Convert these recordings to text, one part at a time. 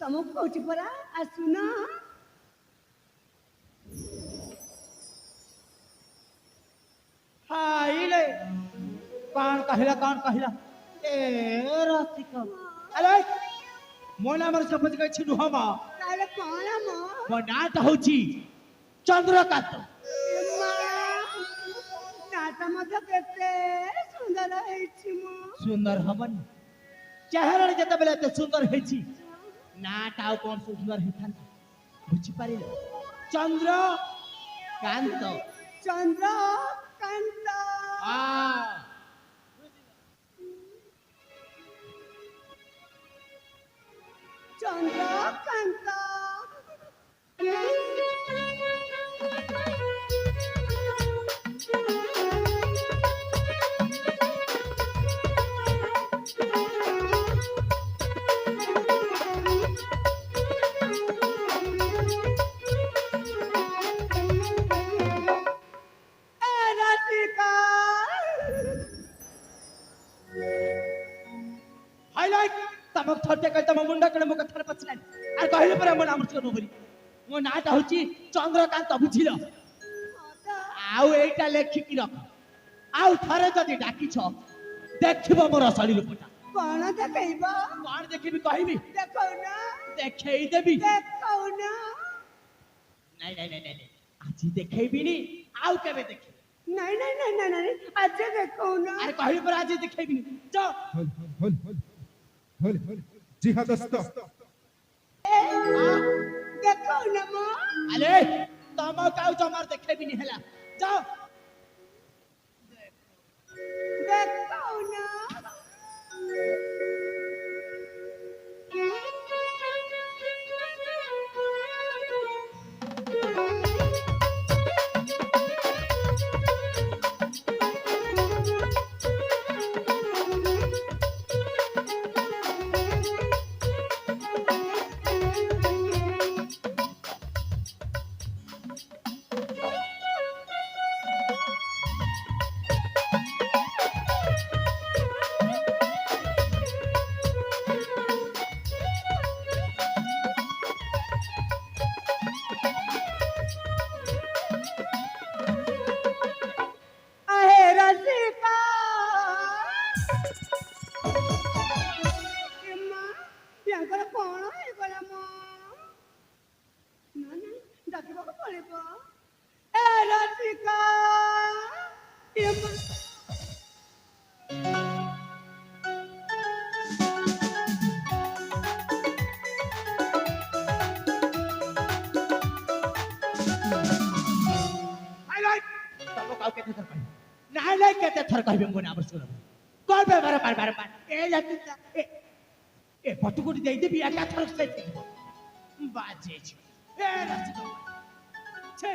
ତମକୁ କହୁଛି ପରା ଆସୁନ। ହାଇଲେ କଣ କହିଲା ଏ ରସିକ ଆରେ ମୋ ନାମର ଶପଥ କିଛି ନୁହଁ ମା ତାହେଲେ କଣ ମୋ ମୋ ନାଁଟା ହଉଛି ଚନ୍ଦ୍ରକାନ୍ତ। ନାଟା ମଧ୍ୟ କେତେ ସୁନ୍ଦର ହେଇଛି ମୋ। ସୁନ୍ଦର ହବନି চেহারা যেତେବେଳେ এত সুন্দর ହେଇଛି নাটা ଆଉ କଣ ସୁନ୍ଦର ହେଇଥାନ୍ତା ବୁଝିପାରିଲ ଚନ୍ଦ୍ରକାନ୍ତ। ଚନ୍ଦ୍ରକାନ୍ତ ଚନ୍ଦ୍ରକାନ୍ତ ତମକୁ ଥରଟେ କହିଲି ତମ ମୁଣ୍ଡ କଣ ମୋ କଥାରେ ପଶିଲାନି ଆଉ କହିଲେ ପରେ ମୋ ନାମ ଶୁଣ ବୋଲି ମୋ ନାଁଟା ହଉଛି ଚନ୍ଦ୍ରକାନ୍ତ ବୁଝିଲ ଆଉ ଏଇଟା ଲେଖିକି ରଖ ଆଉ ଥରେ ଯଦି ଡାକିଛ ଦେଖିବ ମୋର ଶୈଳୀ ରୂପଟା। କଣ ଦେଖେଇବ? କଣ ଦେଖିବି କହିବି ଦେଖଉନ ଦେଖେଇ ଦେବି। ଦେଖଉନ ନାଇଁ ନାଇଁ ନାଇଁ ନାଇଁ ଆଜି ଦେଖେଇବିନି ଆଉ କେବେ ଦେଖିବି। ନାଇଁ ନାଇଁ ନାଇଁ ନାଇଁ ନାଇଁ ଆଜି ଦେଖଉନ। ଆରେ କହିଲି ପରେ ଆଜି ଦେଖେଇବିନି ଯାଅ। जी हाँ दोस्तों ଦେଖଉନ ମୋ। ଆରେ ତମକୁ ଆଉ ଜମାର ଦେଖେଇବିନି ହେଲା ଯାଅ। ଦେଖଉନ କେତେ ଥର କହିବେ ମୋ ନାମ ଶୁଣ କଣ ବ୍ୟବହାର ବାର ଏ ପଟୁକୁଟି ଦେଇଦେବି ଏକାଥର ସେ ବାଜେଛି ଏ ରସିକ ଛେ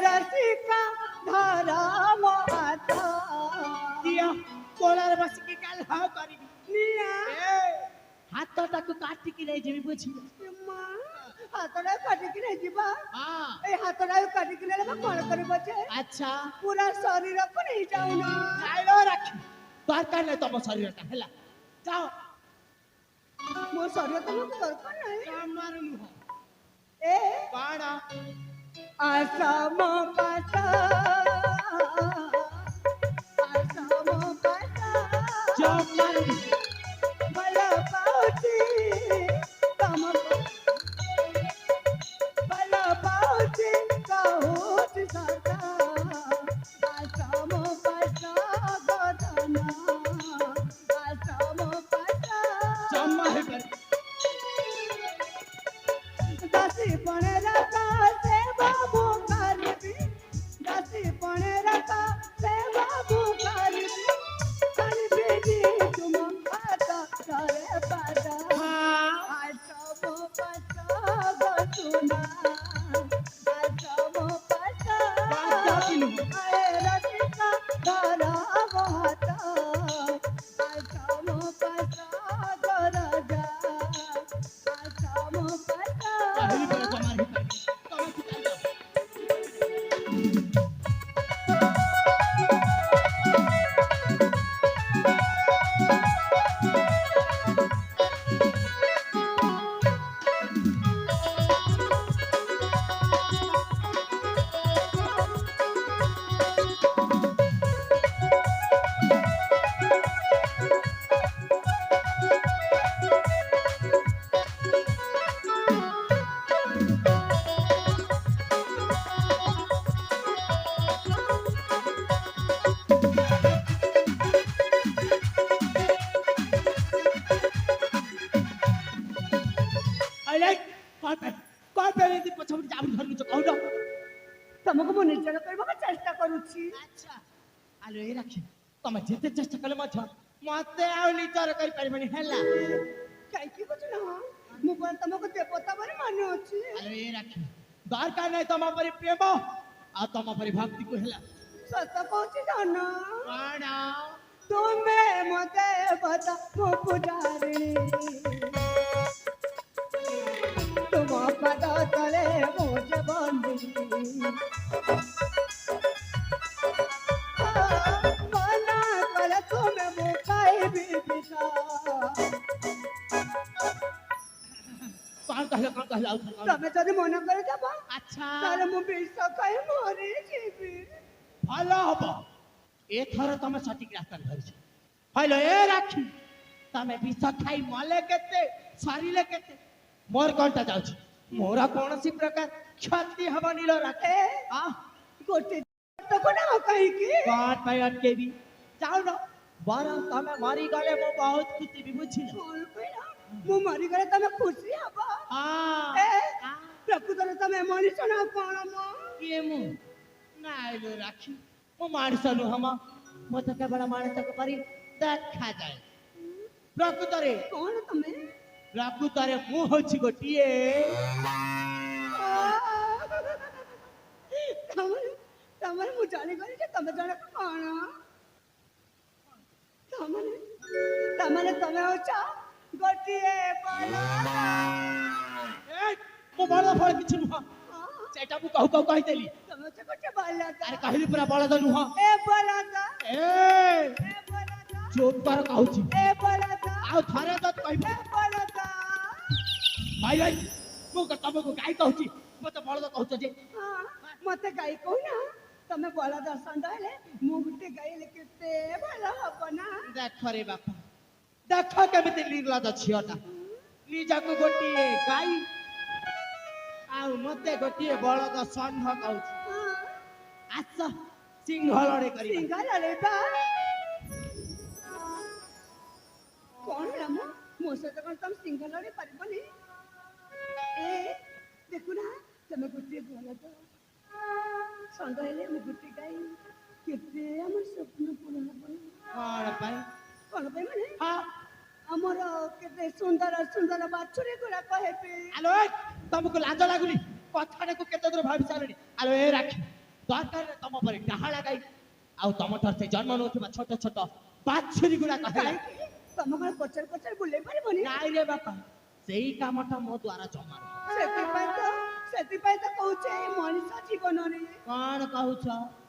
ରସିକା ଧର ମୋ ହାତ ଦିଅ କୋଳରେ ବସିକି କାଲ ହଁ କରିବି ନିଆ ହାତଟାକୁ କାଟିକି ନେଇଯିବି ବୁଝିଲ। ହାତଟା କାଟିକି ନେଇଯିବା ହଁ ଏଇ ହାତଟାକୁ କାଟିକି ନେଲେ କଣ କରିବ ଯେ? ଆଚ୍ଛା ପୁରା ଶରୀରକୁ ନେଇଯାଉନ। ନାଇଲୋ ରାକ୍ଷୀ ଦରକାର ନାହିଁ ତମ ଶରୀରଟା ହେଲା ଯାଅ। ମୋ ଶରୀର ତମକୁ ଦରକାର ନାହିଁ ଜମାରୁ ନୁହଁ। ଏ କଣ ଆସ ମୋ ପାସ ଆସ ମୋ ପାସ ଜମାରୁ ନୁହଁ। ଭଲ ପାଉଛି ତମକୁ ଭଲ ପାଉଛି କହୁଛି ସଦା ଆସ ମୋ ପାସ ଗଦନ ଆସ ମୋ ପାସ ଜମା ହେଇପାରେ ଦାସୀ ପଣେରା ସେ ବାବୁ କରିବି ଦାସୀ ପଣେରା ସେ ବାବୁ କରିବି କରିବି ତୁମ ପାଦ ତଳେ ପାଦ ଆସ ମୋ ପାସ ଗସୁନା ଆସ ମୋ ପାସ ଆଏ ରସିକା ଧର ମୋ ହାତ ଆସ ମୋ ପାସ ଗରଜା ଆସ ମୋ ପାସ କହିଲି ପରେ ଜମା ହେଇପାରେ ତମେ ତମକୁ ଚେଷ୍ଟା କରୁଛି। ଆଚ୍ଛା ଆଲୋ ଏ ରାକ୍ଷୀ ତମେ ଯେତେ ଚେଷ୍ଟା କଲେ ମଧ୍ୟ ମତେ ଆଉ ନିଜର କରିପାରିବନି ହେଲା। କାହିଁକି ବୁଝୁନ ମୁଁ କଣ ତମକୁ ଦେବତା ବୋଲି ମାନୁ ଅଛି। ଆଲୋ ଏ ରାକ୍ଷୀ ଦରକାର ନାହିଁ ତମ ପରି ପ୍ରେମ ଆଉ ତମ ପରି ଭକ୍ତିକୁ ହେଲା। ସତ କହୁଛି ଧନ କଣ ତୁମେ ମୋ ଦେବତା ମୋ ପୂଜାରିଣୀ ତୁମ ପାଦ ତଳେ ମୁଁ ଯେ ବନ୍ଦୀ ମନା କଲେ ତୁମେ ମୁଁ ଖାଇବି ପିତା କଣ କହିଲ ଆଉ ଥରେ କଣ? ତମେ ଯଦି ମନା କରିଦେବ ଆଚ୍ଛା ତାହେଲେ ମୁଁ ବିଷ ଖାଇ ମରିଯିବି। ଭଲ ହବ ଏଥର ତମେ ସଠିକ ରାସ୍ତାରେ ଧରିଛ। ହଇଲୋ ଏ ରାକ୍ଷୀ ତମେ ବିଷ ଖାଇ ମଲେ କେତେ ସରିଲେ କେତେ ମୋର କଣଟା ଯାଉଛି ମୋର କୌଣସି ପ୍ରକାର କ୍ଷତି ହବନି ଲୋ ରାକ୍ଷୀ। ଗୋଟେ ନା କାହିଁକି କଣ ପାଇଁ ଅଟକେବି ଯାଉନ ବରଂ ତମେ ମରିଗଲେ ମୁଁ ବହୁତ ଖୁସି ବି ବୁଝିଲ। କଣ କହିଲ ମୁଁ ମରିଗଲେ ତମେ ଖୁସି ହବ ହଁ ପ୍ରକୃତରେ ତମେ ମଣିଷ ନା କଣ ମ କିଏ ମୁଁ ନାଇଁ ଲୋ ରାକ୍ଷୀ ମୁଁ ମଣିଷ ନୁହଁ ମ ମତେ କେବଳ ମଣିଷକୁ ପରି ଦେଖାଯାଏ। ପ୍ରକୃତରେ କଣ ତମେ ମୁଁ ହଉଛି ଗୋଟିଏ ତମର ମୁଁ ଜାଣିଗଲି ଯେ ତମେ ଜଣେ କଣ ତମେ ହଉଛ ଗୋଟିଏ ମୁଁ ବଳଦ ଫଳ କିଛି ନୁହଁ ସେଇଟା ମୁଁ କହୁ କହିଦେଲି। ତମେ ହଉଛ ଗୋଟେ ବାଲକ ଆରେ କହିଲି ପୁରା ବଳଦ ନୁହଁ। ଏ ବାଲକ ଏ ଚୁପ କର କହୁଛି ଏ ବାଲକ ଆଉ ଥରେ ତ କହିବ ଏ ବାଲକ ଭାଇ ଭାଇ ମୁଁ ତମକୁ ଗାଈ କହୁଛି ମତେ ବଳଦ କହୁଛ ଯେ ମତେ ଗାଈ କହୁନା ତମେ ବଳଦ ଷଣ୍ଢ ହେଲେ ମୁଁ ଗୋଟେ ଗାଈ ହେଲେ କେତେ ଭଲ ହବ ନା। ଦେଖ ରେ ବାପା ଦେଖ କେମିତି ନିର୍ଲଜ ଝିଅଟା ନିଜକୁ ଗୋଟିଏ ଗାଈ ଆଉ ମତେ ଗୋଟିଏ ବଳଦ ଷଣ୍ଢ କହୁଛି। ଆସ ସିଂହଳରେ କରିବା। ସିଂହଳରେ ବା କଣ ହେଲା ମୋ ସହିତ କଣ ତମେ ସିଂହ ଲଢେଇ ପାରିବନି। ଏ ଦେଖୁନା ତମେ ଗୋଟିଏ ବଳଦ ଷଣ୍ଢ ହେଲେ ମୁଁ ଗୋଟେ ଗାଈ କେତେ ଆମର ସ୍ୱପ୍ନ ପୂରଣ ହବ। କଣ ପାଇଁ ମାନେ ଆମର କେତେ ସୁନ୍ଦର ସୁନ୍ଦର ବାଛୁରୀ ଗୁଡାକ ହେବେ। ଆଲୋ ତମକୁ ଲାଜ ଲାଗୁନି କଥାଟାକୁ କେତେ ଦୂର ଭାବି ସାରିଣି। ଆଲୋ ଏ ରାକ୍ଷୀ ଦରକାର ତମ ପରି ଡାହାଣା ଗାଈ ଆଉ ତମ ଠାରୁ ସେ ଜନ୍ମ ନେଉଥିବା ଛୋଟ ଛୋଟ ବାଛୁରୀ ଗୁଡାକ ହେଲା। ତମ କଣ ପଚାର ବୁଲେଇ ପାରିବନି। ନାଇଁ ରେ ବାପା ସେଇ କାମଟା ମୋ ଦ୍ୱାରା ଜମା ନୁହଁ। ସେଥିପାଇଁ ତ କହୁଛେ ମଣିଷ ଜୀବନରେ କଣ କହୁଛ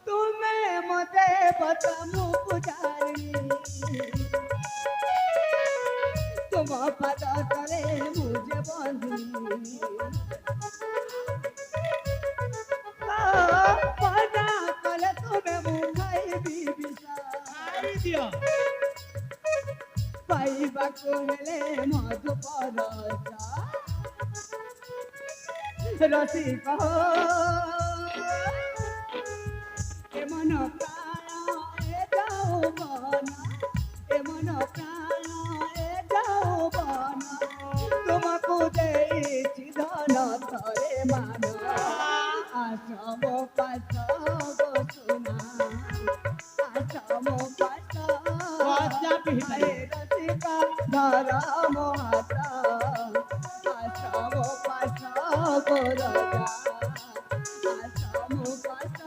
ତୁମେ ମତେ ବତା ମୁଁ ପୂଜାରିଣୀ ତୁମ ପାଦ ତଳେ ମୁଁ ଯେ ବନ୍ଦୀ ମନା କଲେ ତୁମେ ମୁଁ ଖାଇବି ଦିଅ ପାଇବାକୁ ହେଲେ ମଧୁପରଜା ରସିକ ଏ ମନ ପ୍ରାଣ ଏ ଯୌବନ ଏ ମନ ପ୍ରାଣ ଏ ଯୌବନ ତୁମକୁ ଦେଇଛି ଧନ ଥରେ ମାନ ଆସ ମୋ ପାଶ ଗো ସୁନା ଆସ ମୋ ପାଶ ରସିକା ଧର ମୋ ହାତ ଆସ ମୋ ପାଶ ଗো ରାଜା ଆସ ମୋ ପାଶ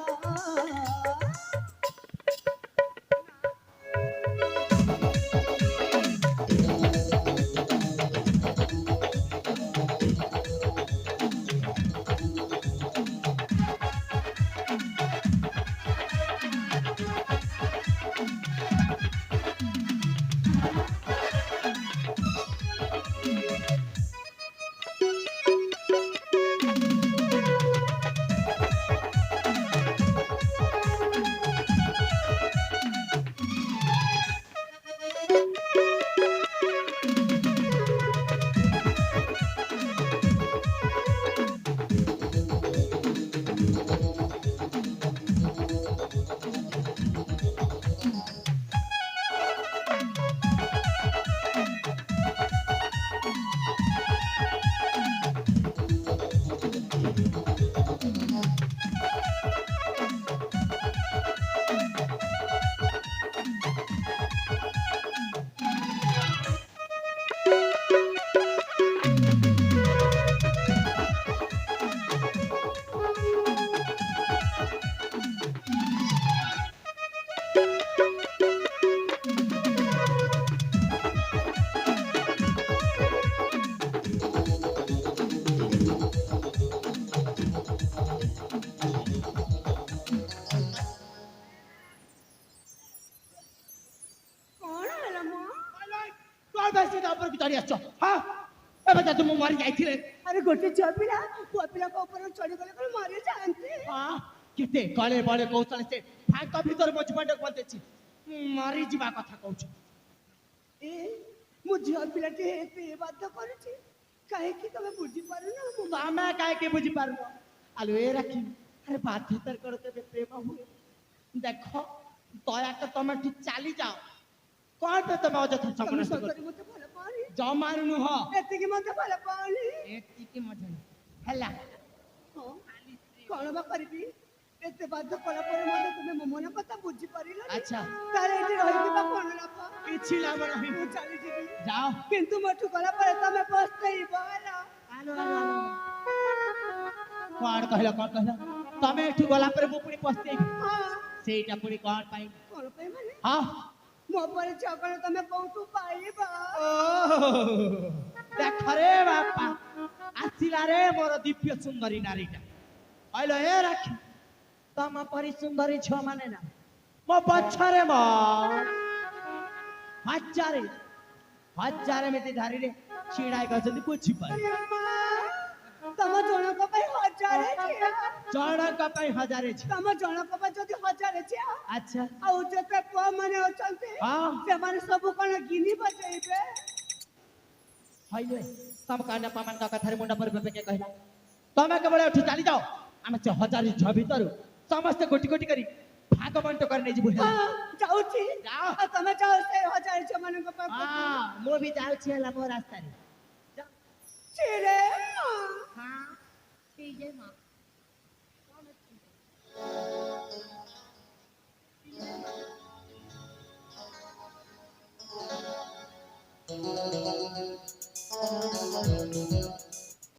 କି ତରି ଆସିଛ ହଁ ଏବେ ତ ମୁଁ ମରି ଯାଇଥିଲେ ଆରେ ଗୋଟେ ଝିଅ ପିଲା ପୁଅ ପିଲାଙ୍କ ଉପରେ ଚଢିଗଲେ କଣ ମରି ଯାଆନ୍ତି? ହଁ କେତେ କଳେ ବଳେ କହୁଥିଲେ ସେ ଫାଙ୍କ ଭିତରେ ମୋ ଜୀବନଟାକୁ ବଞ୍ଚେଇଛି ମରିଯିବା କଥା କହୁଛୁ ଏ ମୁଁ ଝିଅ ପିଲାଟି ଏତେ ବାଧ୍ୟ କରୁଛି କାହିଁକି ତମେ ବୁଝିପାରୁନ? ମୁଁ ତମେ କାହିଁକି ବୁଝିପାରୁନ ଆଲୋ ଏ ରାଖି ଆରେ ବାଧ୍ୟତାର କର କେବେ ପ୍ରେମ ହୁଏ ଦେଖ ଦୟାକ ତମେ ଏଠି ଚାଲି ଯାଅ କଣ ପାଇଁ ତମେ ଅଯଥା ତମେ ସମୟ ସତରେ ମତେ ଭଲ ପାଅନି? ଜମାରୁ ନୁହଁ ଏତିକି ମତେ ଭଲ ପାଅନି? ଏତିକି ମଜା ହେଲା ହଁ କଣ ବା କରିବି ଏତେ ବାଧ୍ୟ କଲା ପରେ ମଧ୍ୟ ତୁମେ ମୋ ମନ କଥା ବୁଝିପାରିଲ? ଆଚ୍ଛା ତାହେଲେ ଏଠି ରହିକି ବା କଣ ଲାଭ? କିଛି ଲାଭ ନାହିଁ ମୁଁ ଚାଲିଯିବି ଯାଅ କିନ୍ତୁ ମୋଠୁ ଗଲା ପରେ ତମେ ପସ୍ତେଇବ ହେଲା। ଆଲୋ ଆଲୋ ଆଲୋ କଣ କହିଲ ତମେ ଏଠୁ ଗଲା ପରେ ମୁଁ ପୁଣି ପସ୍ତେଇବି ହଁ ସେଇଟା ପୁଣି କଣ ପାଇଁ କଣ ପାଇଁ ମାନେ ହଁ ମୋ ପରେ ଝଗଡ଼ା ତମେ କୋଉଠୁ ପାଇବ? ଦେଖରେ ବାପା ଆସିଲା ରେ ମୋର ଦିବ୍ୟ ସୁନ୍ଦରୀ ନାରୀଟା କହିଲ ଏ ରାକ୍ଷୀ ତମ ପରି ସୁନ୍ଦରୀ ଝିଅ ମାନେ ନା ମୋ ପଛରେ ମୋ ହଜାରେ ହଜାରେ ଏମିତି ଧାରିରେ ଛିଡା ହେଇଛନ୍ତି ବୁଝିପାରି ତମ ଜଣଙ୍କ ପାଇଁ ହଜାରେ ଝିଅ ଜଣଙ୍କ ପାଇଁ ହଜାରେ ଝିଅ ତମ ଜଣଙ୍କ ପାଇଁ ଯଦି ହଜାରେ ଝିଅ ଆଚ୍ଛା ଆଉ ଯେତେ ପୁଅ ମାନେ ଅଛନ୍ତି ହଁ ସେମାନେ ସବୁ କଣ ଗିନି ବଜେଇବେ? ହଇଲେ ତମ କାଣ୍ଡ ପାମାନଙ୍କ କଥାରେ ମୁଣ୍ଡ ପରେ କହିଲା ତମେ କେବଳ ଏଠୁ ଚାଲି ଯାଅ ଆମେ ସେ ହଜାରେ ଝିଅ ଭିତରୁ ସମସ୍ତେ ଗୋଟି ଗୋଟି କରି ଭାଗ ବଣ୍ଟ କରି ନେଇଯିବୁ ହେଲା ହଁ ଯାଉଛି ଯାଅ ଆଉ ତମେ ଯାଅ ସେ ହଜାରେ ଝିଅ ମାନଙ୍କ ପାଖକୁ। ହଁ ମୁଁ ବି ଯାଉଛି ହେଲା ମୋ ରାସ୍ତାରେ ଚିରେ ହଁ ଠିକ ମା